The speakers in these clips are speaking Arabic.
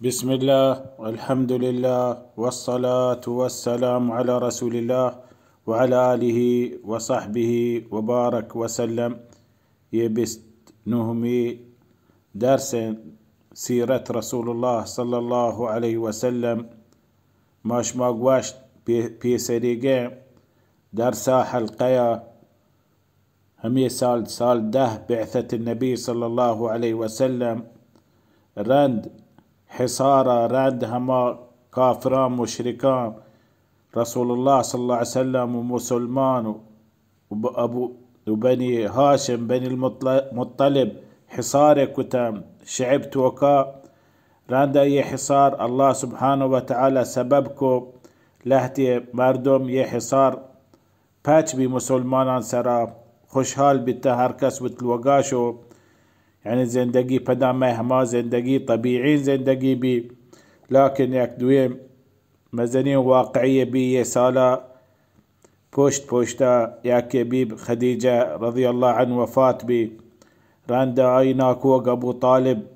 بسم الله والحمد لله والصلاة والسلام على رسول الله وعلى آله وصحبه وبارك وسلم. يبست نهمي درس سيرة رسول الله صلى الله عليه وسلم ماش ماقواش بي سريقين درسا حلقيا همي سال ده بعثة النبي صلى الله عليه وسلم رند حصارة راد هما كافران مشركان رسول الله صلى الله عليه وسلم ومسلمان وأبو وبني هاشم بني المطلب حصار كتام شعب توكا راندا يه حصار الله سبحانه وتعالى سببكو لهتي مردم يه حصار باچ بي مسلمانان سرا خوشحال بتا هركس وتلوغاشو يعني زندگی پدا ما هما زندگی طبيعي زندگی بي لكن يك دويم مزني واقعية بي يسالا پوشتا ياك بي خديجة رضي الله عنه وفات بي راندا ايناك وق ابو طالب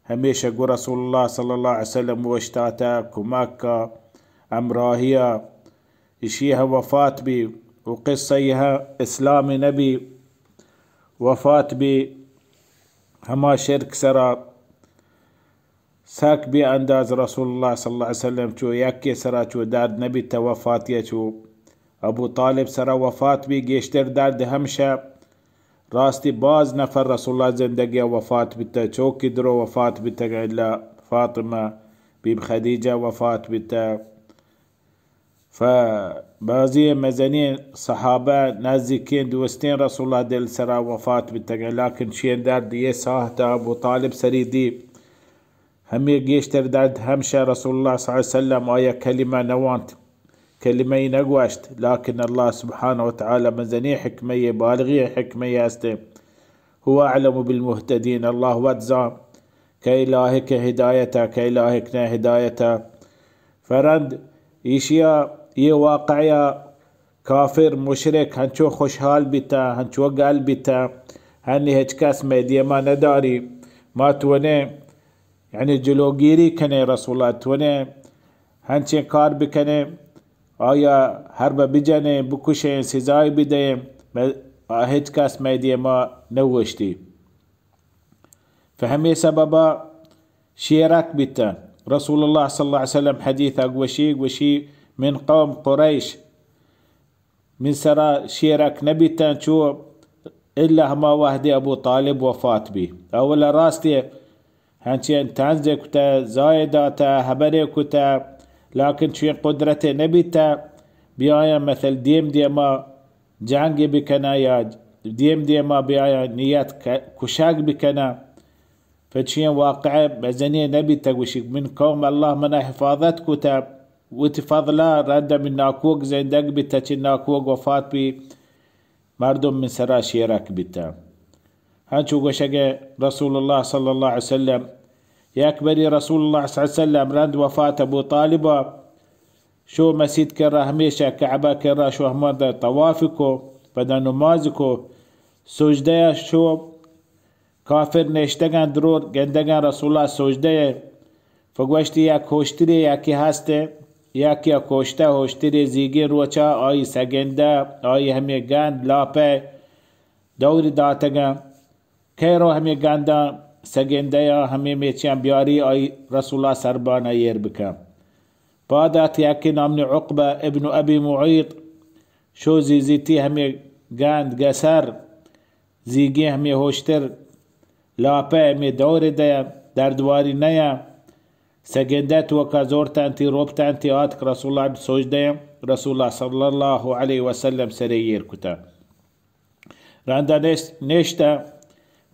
هميشه قو رسول الله صلى الله عليه وسلم واشتاتا كماكا امراهية اشيها وفات بي وقصيها اسلام نبي وفات بي هما شرك سرا ساك بي انداز رسول الله صلى الله عليه وسلم شو ياكي سرا شو داد نبي توفات يا شو ابو طالب سرا وفات بي جيشتر داد همشا راستي باز نفر رسول الله زندگي وفات بتا شوكي درو وفات بتا الا فاطمة بيب خديجة وفات بتا فبازي مزنين صحابة نازكين دوستين رسول الله دل سرا وفات بتقع لكن شين دار دي ساهتا ابو طالب سريدي همي جيشتر داد همشا رسول الله صلى الله عليه وسلم آية كلمة نوانت كلمة نقواشت لكن الله سبحانه وتعالى مزني حكمية بالغية حكمية استي هو أعلم بالمهتدين الله واتزام كإلهك هدايتا كإلهك هدايتا فرند يشيا يه واقعيا كافر مشرك هنشو خوشحال بتا هنشو قال بتا هني هجكاس ميديا ما نداري ما توني يعني جلوگيري كني رسول الله توني هنشي كار بكني آيا هرب بجني بكوشي سزاي بدي هجكاس ميديا ما نوشتي فهمي سببا شيرك بتا رسول الله صلى الله عليه وسلم حديث وشي من قوم قريش من سرا شيرك نبي تنشو إلا هما وحدي أبو طالب وفات بي أولا راستي هنشي تنزي كتا زايداتا هبري كتا لكن شوين قدرته نبي تا بيايا مثل ديما جانجي بكنا يا ديما بيايا نيات كشاق بكنا فشين واقع بزني نبي تقوشي من قوم الله منا حفاظت كتا وتفضلا رد من ناكوك زندق بتا ناكوك وفات بي مردم من سرا شيرك بتا هنشو قشق رسول الله صلى الله عليه وسلم يكبري رسول الله صلى الله عليه وسلم رد وفاة ابو طالبا شو مسيد كرا هميشا كعبا كرا شو هماد طوافكو بدا نمازكو سجديا شو كافر نشتغن درور گندگن رسول الله سجديا فقوشتي ياك هوشتري ياكي هسته یکی کوشته هشتری زیگی روچا آی سگنده آی همی گند لاپه دوری داتگم که رو همی گنده سگنده یا همی میچیم بیاری آی رسول الله سربان ایر بکم بعدت یکی نامنی عقبه ابن ابی معیط شو زیزیتی همی گند گسر زیگی همی هشتر لاپه همی دوری ده در دواری نیم سجدت وكازورتانتي روبتانتي آتك رسول الله سجدة رسول الله صلى الله عليه وسلم سريير كتا راندا نشتا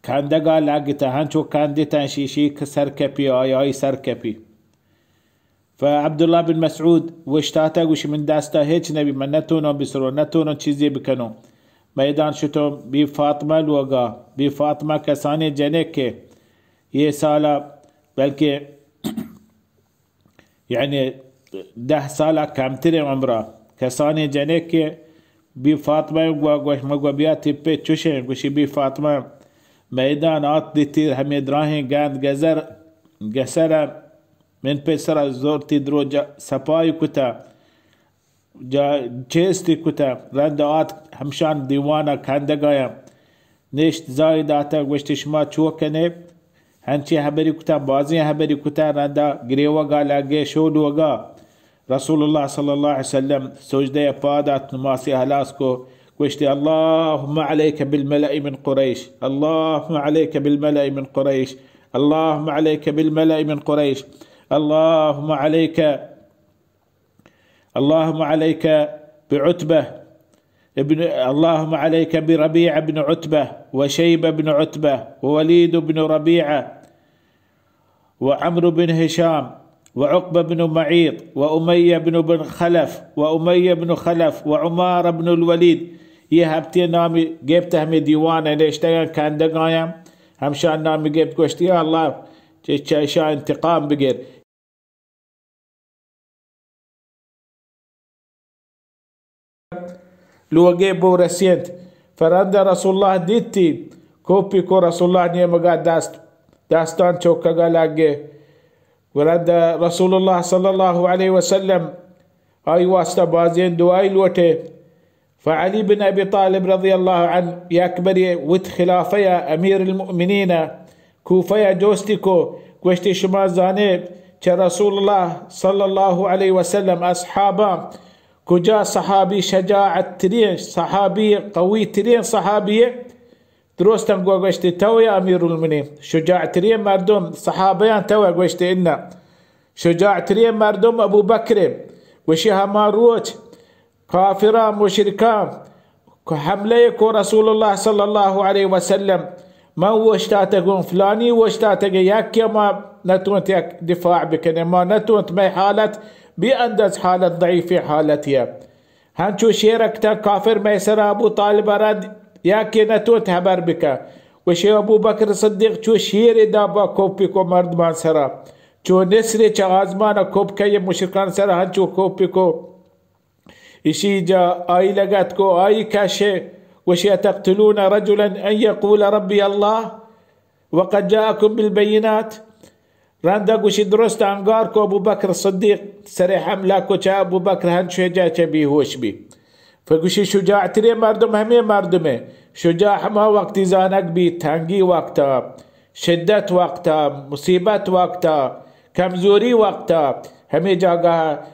كان دقا لاقتا هنشو كان ديتان شيشي سركبي آي سركبي فعبد الله بن مسعود وشتاتا وش من داستا هيج نبي من نتونو بسرو نتونو چيزي بكنو ميدان شتو بي فاطمة الوغا بي فاطمة كساني جنك ये साला बल्कि يعني 10 سالة كامتري عمره كساني جنك بفاطمة مقوبياتي بيتشوشين وشي بفاطمة ميدان آت دي تير هم يدراهن قاند قسر من پسر زورتی درو سپای کتا جا چیستی کتا رند آت همشان دیوانا کندگایا نشت زاید آتا گوشت شما چوکنه هنچی حبری کتا بازی حبری کتا رندا گریوگا لگه شودوگا رسول الله صلى الله عليه وسلم سجده پادات نماسی حلاس کو گوشت اللهم عليك بالملأ من قريش اللهم عليك بالملأ من قريش اللهم عليك بالملأ من قريش اللهم عليك بعتبة اللهم عليك بربيعة بن عتبة وشيبة بن عتبة ووليد بن ربيعة وعمرو بن هشام وعقبة بن معيط وأمية بن خلف وعمار بن الوليد يهبتي نامي جبته من ديوانه ليشتغل كان دقايم همشان نامي جبت قشت يا الله شا انتقام بقر لو جيبو رسينت فرند رسول الله ديتي كوبي كو رسول الله نيما قاد داستان چوكا قال ورد رسول الله صلى الله عليه وسلم هاي واسطة بازين دواي لوته فعلي بن أبي طالب رضي الله عنه يكبر وت خلافيا أمير المؤمنين كوفيا جوستيكو كوشتي شما زانيب رسول الله صلى الله عليه وسلم أصحابا كجا صحابي شجاعة ترين صحابي قوي ترين صحابية دروستم قوشتي تو يا أمير المؤمنين شجاع ترين مردم صحابيان تو قوشتي إنا شجاع ترين مردم أبو بكر وشيها ماروت كافران مشركان حمليك رسول الله صلى الله عليه وسلم ما وشتاتكم فلاني وشتاتك ياك ما نتونت ياك دفاع بكني ما نتونت ما حالة بأندز حالة ضعيفة حالتها هنشو شيركتا كافر ما يسرى أبو طالب رد ياك نتونت هبر بك وشي أبو بكر الصديق شو شير دابا كوبيكو مردمان سرى شو نسري شغازمان كوبكي مشركان سرى هنشو كوبيكو إشي جا آي لقاتكو آي كاشي وشي تقتلون رجلا أن يقول ربي الله وقد جاءكم بالبينات راندق وشي درست أنقاركو أبو بكر الصديق سريح أملاكو شا أبو بكر هنشو جا بي هوش بي فقوشي شجاع تري مردم همي مردمه شجاع ما وقت زانك بي تنقي وقتا شدة وقتا مصيبت وقتا كمزوري وقتا همي جاقها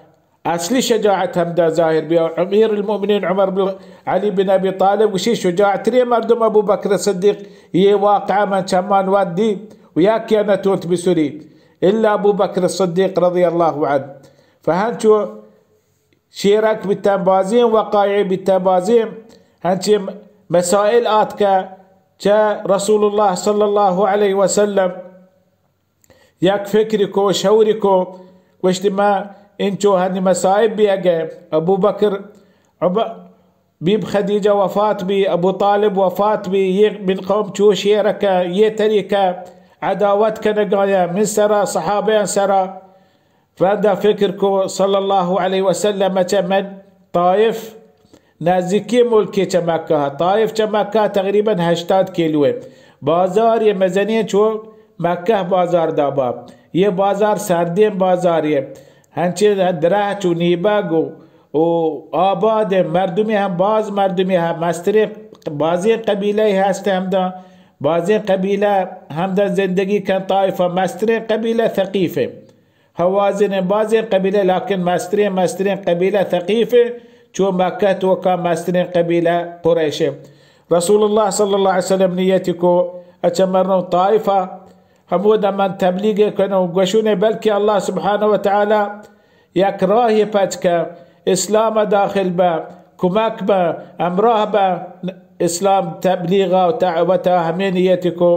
أصلي شجاعة همدا ظاهر بها أمير المؤمنين علي بن أبي طالب وشي شجاع تري مردم أبو بكر الصديق هي واقعة من شمان ودي وياك أنا تونت بسوري إلا أبو بكر الصديق رضي الله عنه فهنشو شيرك بالتنبازين وقايع بالتنبازين هنشي مسائل آتك جاء رسول الله صلى الله عليه وسلم ياك فكركو شوركو واجتماع انتو هني مصائب بيجا ابو بكر بيب خديجة وفات بي ابو طالب وفات بي من قوم شو شيركا يتريكا عداوتك نقايا من سرى صحابين سرى فهذا فكركو صلى الله عليه وسلم من طائف نازكي ملكي مكة طائف مكة تقريبا 8 كيلو بازار يا مزنية شو مكة بازار دابا ये बाजार सर्दियों बाजार ये हंचे दराच नीबागो ओ आबाद मर्दमी हम बाज मर्दमी हम मस्तरे बाज़े कबीले हस्ते हमदा बाज़े कबीला हमदा जिंदगी का ताइफा मस्तरे कबीला थकीफ़े हवाज़िन बाज़े कबीले लेकिन मस्तरे कबीला थकीफ़े जो मक्का तो का मस्तरे कबीला कुरैशे रसूलुल्लाह सल्लल्लाहु अलैहि वसल्लम नियति को अचमरनो ताइफा हमोदा من تبلیغ کنه و گوشونه بلکه الله سبحانه و تعالی یک راهی پچکه اسلام داخل به کمک به امراه به اسلام تبلیغ و دعوت همینیتکو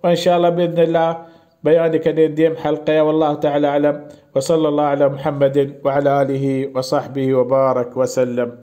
و ان شاء الله باذن الله بيان كده ديم حلقه والله تعالى اعلم وصلى الله على محمد وعلى اله وصحبه وبارك وسلم.